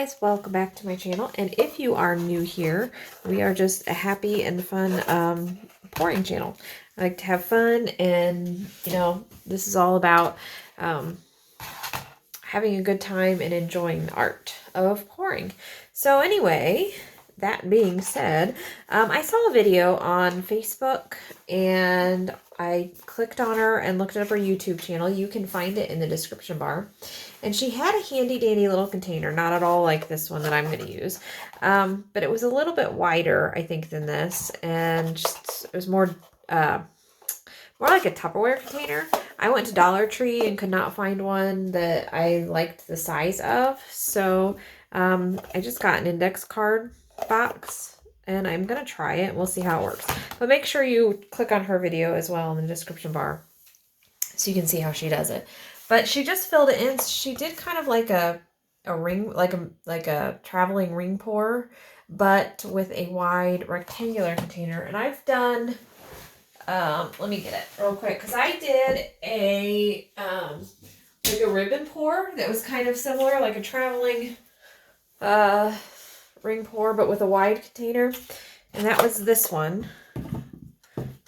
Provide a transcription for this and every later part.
guys, welcome back to my channel. And if you are new here, we are just a happy and fun pouring channel. I like to have fun, and this is all about having a good time and enjoying the art of pouring. So anyway, that being said, I saw a video on Facebook and I clicked on her and looked up her YouTube channel. You can find it in the description bar. And she had a handy dandy little container, not at all like this one that I'm going to use. But it was a little bit wider, I think, than this. And just, it was more like a Tupperware container. I went to Dollar Tree and could not find one that I liked the size of. So I just got an index card box and I'm going to try it. We'll see how it works. But make sure you click on her video as well in the description bar so you can see how she does it. But she just filled it in. She did kind of like a ring, like a traveling ring pour, but with a wide rectangular container. And I've done, let me get it real quick, because I did a like a ribbon pour that was kind of similar, like a traveling ring pour, but with a wide container. And that was this one.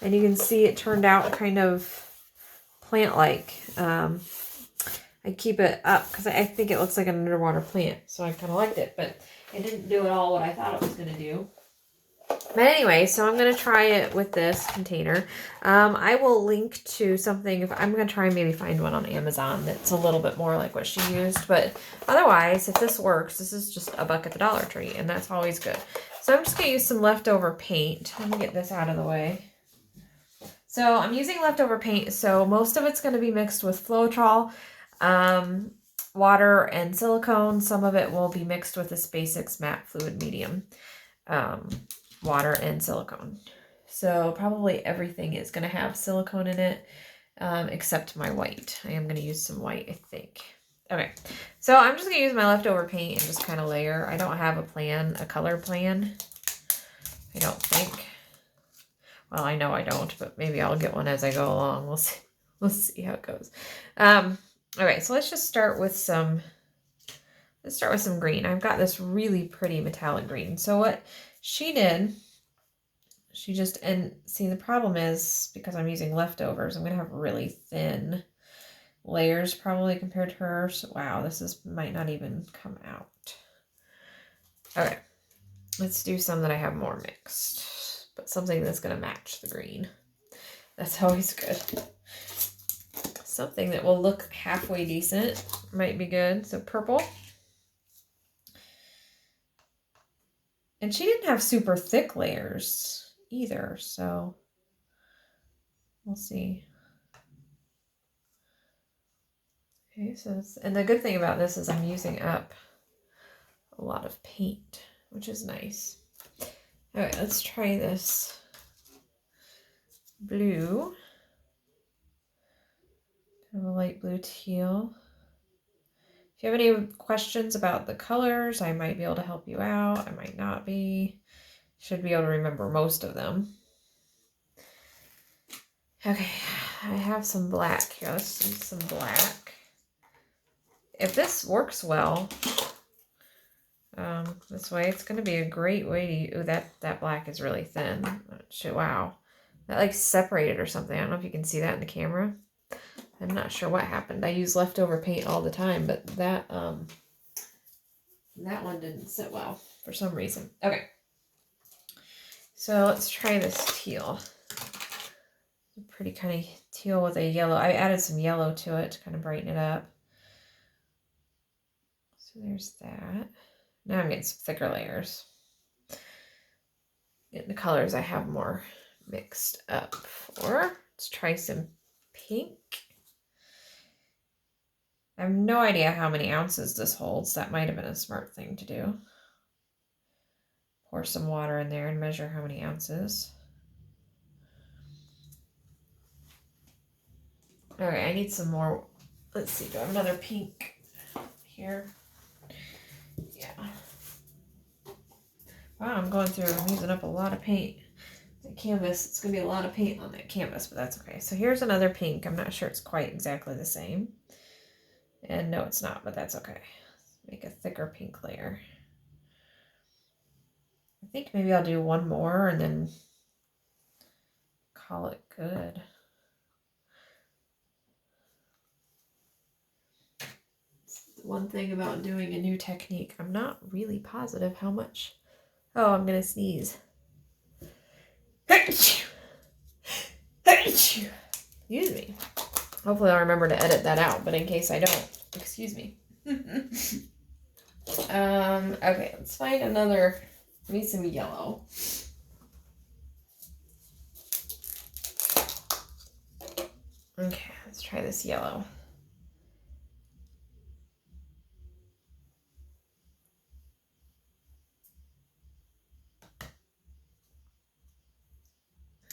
And you can see it turned out kind of plant-like. I keep it up because I think it looks like an underwater plant. So I kind of liked it, but it didn't do at all what I thought it was going to do. But anyway, so I'm going to try it with this container. I will link to something. If I'm going to try and maybe find one on Amazon that's a little bit more like what she used. But otherwise, if this works, this is just a buck at the Dollar Tree, and that's always good. So I'm just going to use some leftover paint. Let me get this out of the way. So I'm using leftover paint, so most of it's going to be mixed with Floetrol, water, and silicone. Some of it will be mixed with this Basics Matte Fluid Medium, water and silicone. So probably everything is going to have silicone in it, except my white. I am going to use some white, I think. Okay, so I'm just going to use my leftover paint and just kind of layer. I don't have a color plan, I don't think. Well, I know I don't, but maybe I'll get one as I go along. We'll see. We'll see how it goes. Okay, so let's just start with some. Let's start with some green. I've got this really pretty metallic green. So what she did, she just, and see, the problem is because I'm using leftovers, I'm gonna have really thin layers probably compared to hers. So, wow, might not even come out. Okay, let's do some that I have more mixed. But something that's going to match the green. That's always good. Something that will look halfway decent might be good. So purple. And she didn't have super thick layers either. So we'll see. Okay, and the good thing about this is I'm using up a lot of paint, which is nice. All right, let's try this blue. Kind of a light blue teal. If you have any questions about the colors, I might be able to help you out. I might not be. Should be able to remember most of them. Okay, I have some black here. Let's use some black. If this works well, this way, it's going to be a great way to... Ooh, that black is really thin. Wow. That like separated or something. I don't know if you can see that in the camera. I'm not sure what happened. I use leftover paint all the time, but that one didn't sit well for some reason. Okay. So let's try this teal. Pretty kind of teal with a yellow. I added some yellow to it to kind of brighten it up. So there's that. Now I'm getting some thicker layers. Getting the colors I have more mixed up for. Let's try some pink. I have no idea how many ounces this holds. That might have been a smart thing to do. Pour some water in there and measure how many ounces. Okay, I need some more. Let's see, do I have another pink here? Yeah. Wow, I'm using up a lot of paint. The canvas, it's going to be a lot of paint on that canvas, but that's okay. So here's another pink. I'm not sure it's quite exactly the same. And no, it's not, but that's okay. make a thicker pink layer. I think maybe I'll do one more and then call it good. One thing about doing a new technique, I'm not really positive how much. Oh, I'm gonna sneeze. Excuse me. Hopefully I'll remember to edit that out, but in case I don't, excuse me. Okay, let's find another, need some yellow. Okay, let's try this yellow.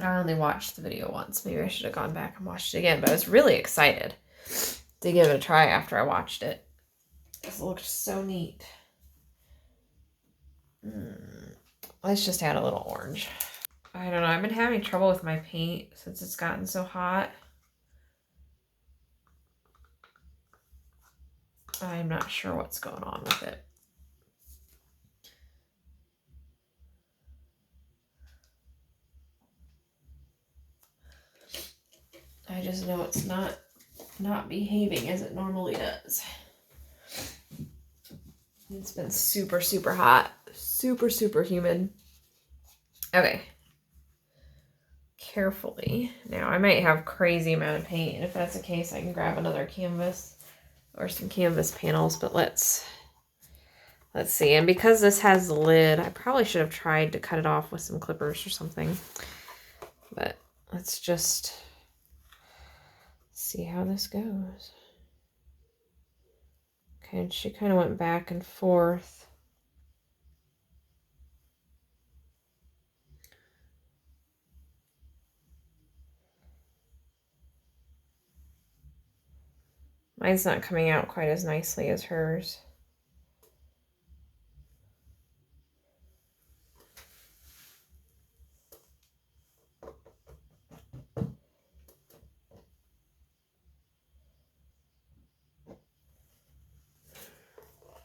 I only watched the video once. Maybe I should have gone back and watched it again, but I was really excited to give it a try after I watched it. It looked so neat. Let's just add a little orange. I don't know. I've been having trouble with my paint since it's gotten so hot. I'm not sure what's going on with it. I just know it's not behaving as it normally does. It's been super, super hot. Super, super humid. Okay. Carefully. Now, I might have crazy amount of paint, and if that's the case, I can grab another canvas or some canvas panels, but let's see. And because this has the lid, I probably should have tried to cut it off with some clippers or something. But let's just see how this goes. Okay, and she kind of went back and forth. Mine's not coming out quite as nicely as hers.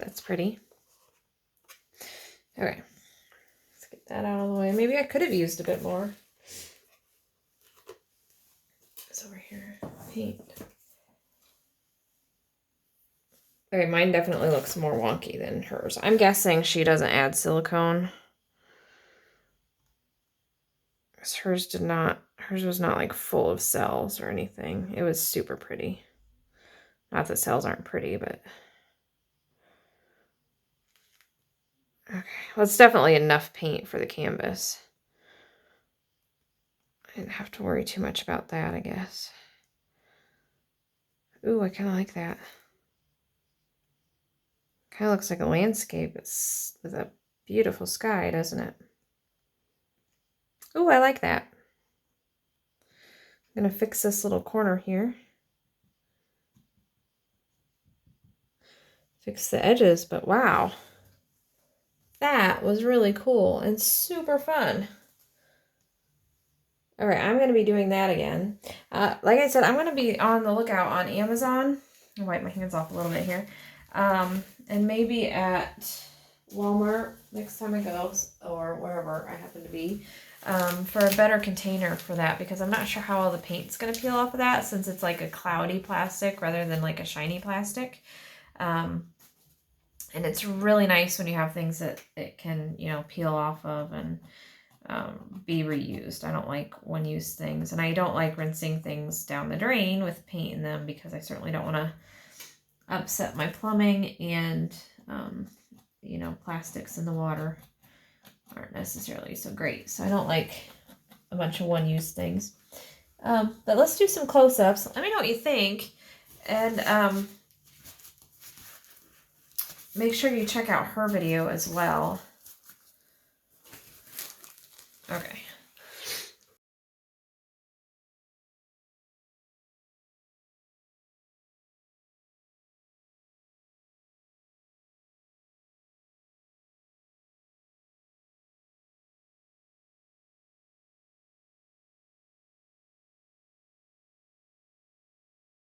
That's pretty. Okay, let's get that out of the way. Maybe I could have used a bit more. It's over here. Paint. Okay, mine definitely looks more wonky than hers. I'm guessing she doesn't add silicone. Hers was not like full of cells or anything. It was super pretty. Not that cells aren't pretty, but. Okay, well, it's definitely enough paint for the canvas. I didn't have to worry too much about that, I guess. Ooh, I kind of like that. Kind of looks like a landscape. It's with a beautiful sky, doesn't it? Ooh, I like that. I'm going to fix this little corner here. Fix the edges, but wow. That was really cool and super fun. All right, I'm going to be doing that again. Like I said, I'm going to be on the lookout on Amazon. I'll wipe my hands off a little bit here. And maybe at Walmart next time I go, or wherever I happen to be, for a better container for that, because I'm not sure how all the paint's going to peel off of that, since it's like a cloudy plastic rather than like a shiny plastic. And it's really nice when you have things that it can, you know, peel off of and be reused. I don't like one-use things, and I don't like rinsing things down the drain with paint in them, because I certainly don't want to upset my plumbing, and you know, plastics in the water aren't necessarily so great. So I don't like a bunch of one-use things. But let's do some close-ups. Let me know what you think, and make sure you check out her video as well. Okay.